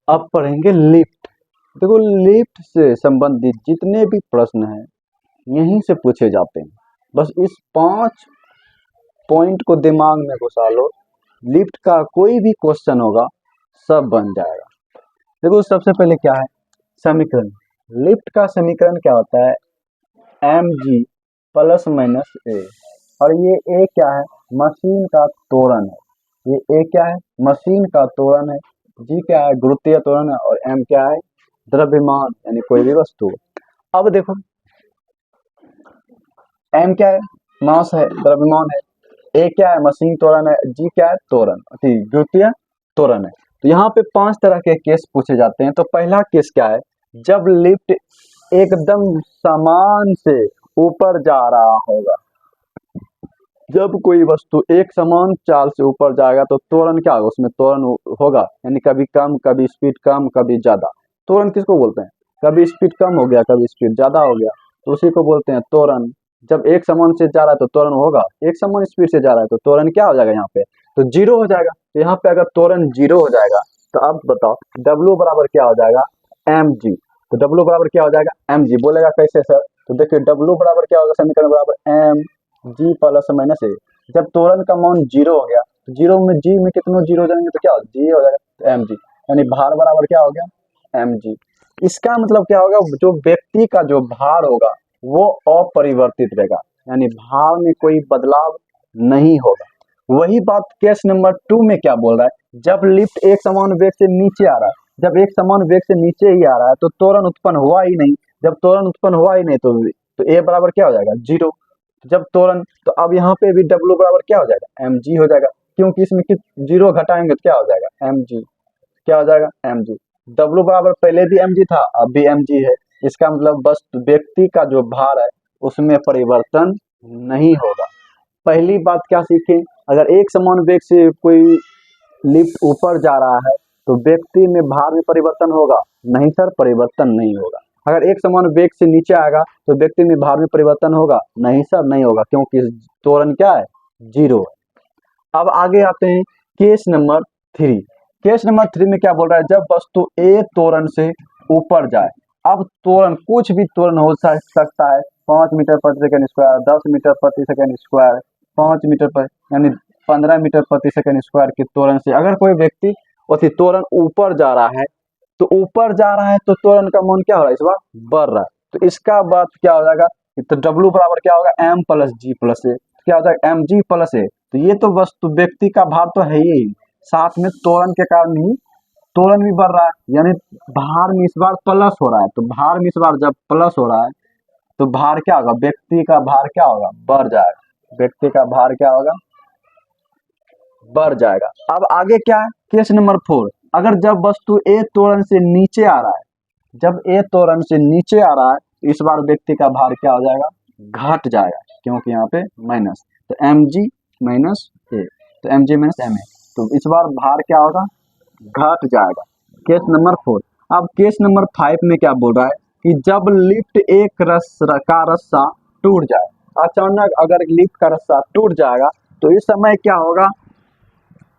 अब पढ़ेंगे लिफ्ट। देखो, लिफ्ट से संबंधित जितने भी प्रश्न हैं यहीं से पूछे जाते हैं। बस इस 5 पॉइंट को दिमाग में घुसा लो, लिफ्ट का कोई भी क्वेश्चन होगा सब बन जाएगा। देखो, सबसे पहले क्या है समीकरण। लिफ्ट का समीकरण क्या होता है, mg प्लस माइनस ए। और ये ए क्या है, मशीन का त्वरण है। ये ए क्या है, मशीन का त्वरण है। जी क्या है, गुरुत्वीय त्वरण है। और एम क्या है, द्रव्यमान यानी कोई भी वस्तु। अब देखो, एम क्या है, मास है, द्रव्यमान है। ए क्या है, मशीन त्वरण है। जी क्या है, त्वरण, गुरुत्वीय त्वरण है। तो यहाँ पे 5 तरह के केस पूछे जाते हैं। तो पहला केस क्या है, जब लिफ्ट एकदम समान से ऊपर जा रहा होगा। जब कोई वस्तु एक समान चाल से ऊपर जाएगा तो त्वरण क्या होगा, उसमें त्वरण होगा, यानी कभी कम, कभी स्पीड कम, कभी ज्यादा। त्वरण किसको बोलते हैं, कभी स्पीड कम हो गया, कभी स्पीड ज्यादा हो गया, तो उसी को बोलते हैं त्वरण। जब एक समान से जा रहा है तो त्वरण होगा, एक समान स्पीड से जा रहा है तो त्वरण क्या हो जाएगा, यहाँ पे तो जीरो हो जाएगा। तो यहाँ पे अगर त्वरण जीरो हो जाएगा तो अब बताओ W बराबर क्या हो जाएगा, mg। तो W बराबर क्या हो जाएगा, mg। बोलेगा कैसे सर, तो देखिए W बराबर क्या होगा, समीकरण बराबर m जी प्लस माइनस ए। जब त्वरण का मान जीरो हो गया तो जीरो में जी में कितने जीरो हो जाएंगे, तो क्या जी हो जाएगा, तो एम जी। यानी भार बराबर क्या हो गया, एम जी। इसका मतलब क्या होगा, जो व्यक्ति का जो भार होगा वो अपरिवर्तित रहेगा, यानी भार में कोई बदलाव नहीं होगा। वही बात केस नंबर 2 में क्या बोल रहा है, जब लिफ्ट एक समान वेग से नीचे आ रहा है। जब एक समान वेग से नीचे ही आ रहा है तो त्वरण उत्पन्न हुआ ही नहीं। जब त्वरण उत्पन्न हुआ ही नहीं तो ए बराबर क्या हो जाएगा, जीरो। जब त्वरण, तो अब यहाँ पे भी W बराबर क्या हो जाएगा, mg हो जाएगा, क्योंकि इसमें किस जीरो घटाएंगे तो क्या हो जाएगा, mg। क्या हो जाएगा, mg। W बराबर पहले भी mg था, अब भी mg है। इसका मतलब बस व्यक्ति का जो भार है उसमें परिवर्तन नहीं होगा। पहली बात क्या सीखे, अगर एक समान वेग से कोई लिफ्ट ऊपर जा रहा है तो व्यक्ति में भार में परिवर्तन होगा, नहीं सर, परिवर्तन नहीं होगा। अगर एक समान वेग से नीचे आएगा तो व्यक्ति में भार में परिवर्तन होगा, नहीं सर, नहीं होगा, क्योंकि त्वरण क्या है, जीरो है। अब आगे आते हैं केस नंबर 3। केस नंबर 3 में क्या बोल रहा है, जब वस्तु ए त्वरण से ऊपर जाए। अब त्वरण कुछ भी त्वरण हो सकता है, 5 मीटर प्रति सेकंड स्क्वायर, 10 मीटर प्रति सेकंड स्क्वायर, 5 मीटर पर यानी 15 मीटर प्रति सेकंड स्क्वायर के त्वरण से अगर कोई व्यक्ति उसी त्वरण ऊपर जा रहा है, तो ऊपर जा रहा है तो त्वरण का मान क्या हो रहा है, इस बार बढ़ रहा है। तो इसका बात क्या हो जाएगा, तो W बराबर क्या होगा, m प्लस जी प्लस ए। क्या हो जाएगा, एम जी प्लस ए। तो ये तो वस्तु व्यक्ति का भार तो है ही, साथ में त्वरण के कारण ही त्वरण भी बढ़ रहा है, यानी भार में इस बार प्लस हो रहा है। तो भार में इस बार जब प्लस हो रहा है तो भार क्या होगा, व्यक्ति का भार क्या होगा, बढ़ जाएगा। व्यक्ति का भार क्या होगा, बढ़ जाएगा। अब आगे क्या है, केस नंबर 4। अगर जब वस्तु ए त्वरण से नीचे आ रहा है, जब ए त्वरण से नीचे आ रहा है तो इस बार व्यक्ति का भार क्या हो जाएगा, घट जाएगा, क्योंकि यहाँ पे माइनस। तो एम जी माइनस ए, तो M G minus M A, तो इस बार भार क्या होगा, घट जाएगा। Case number 4। अब केस नंबर 5 में क्या बोल रहा है कि जब लिफ्ट एक का रस्सा टूट जाए, अचानक अगर लिफ्ट का रस्सा टूट जाएगा तो इस समय क्या होगा,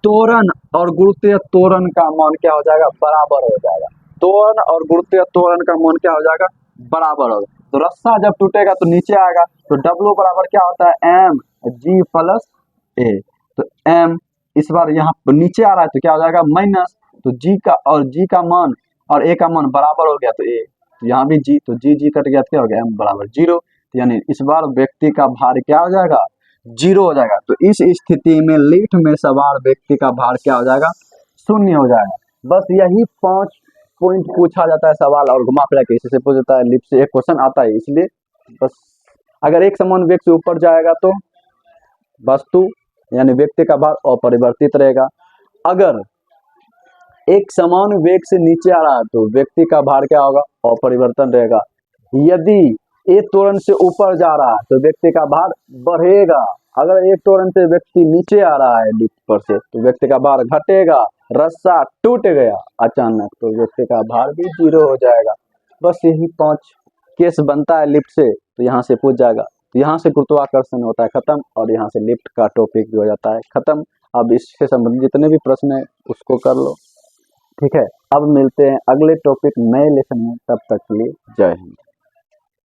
त्वरण और गुरुत्वीय त्वरण का मान क्या हो जाएगा, बराबर हो जाएगा। त्वरण और गुरुत्वीय त्वरण का मान क्या हो जाएगा, बराबर होगा। तो रस्सा जब टूटेगा तो नीचे आएगा, तो W बराबर क्या होता है, m g प्लस ए। तो m इस बार यहाँ नीचे आ रहा है तो क्या हो जाएगा, माइनस। तो g का और g का मान और a का मान बराबर हो गया तो a, तो यहाँ भी g, तो g कट गया तो क्या हो गया, m बराबर जीरो। तो यानी इस बार व्यक्ति का भार क्या हो जाएगा, जीरो हो जाएगा। तो इस स्थिति में लिफ्ट में सवार व्यक्ति का भार क्या हो जाएगा, शून्य हो जाएगा। बस यही 5 पॉइंट पूछा जाता है सवाल, और घुमा फिरा के इसी से पूछ जाता है, लिफ्ट से एक क्वेश्चन आता है। इसलिए बस अगर एक समान वेग से ऊपर जाएगा तो वस्तु यानी व्यक्ति का भार अपरिवर्तित रहेगा। अगर एक समान वेग से नीचे आ रहा है तो व्यक्ति का भार क्या होगा, अपरिवर्तन रहेगा। यदि एक त्वरण से ऊपर जा रहा है तो व्यक्ति का भार बढ़ेगा। अगर एक त्वरण से व्यक्ति नीचे आ रहा है लिफ्ट पर से तो व्यक्ति का भार घटेगा। रस्सा टूट गया अचानक तो व्यक्ति का भार भी जीरो हो जाएगा। बस यही 5 केस बनता है लिफ्ट से, तो यहाँ से पूछ जाएगा। तो यहाँ से गुरुत्वाकर्षण होता है खत्म, और यहाँ से लिफ्ट का टॉपिक भी हो जाता है खत्म। अब इससे संबंधित जितने भी प्रश्न है उसको कर लो। ठीक है, अब मिलते हैं अगले टॉपिक नए लेसन में, तब तक के लिए जय हिंद।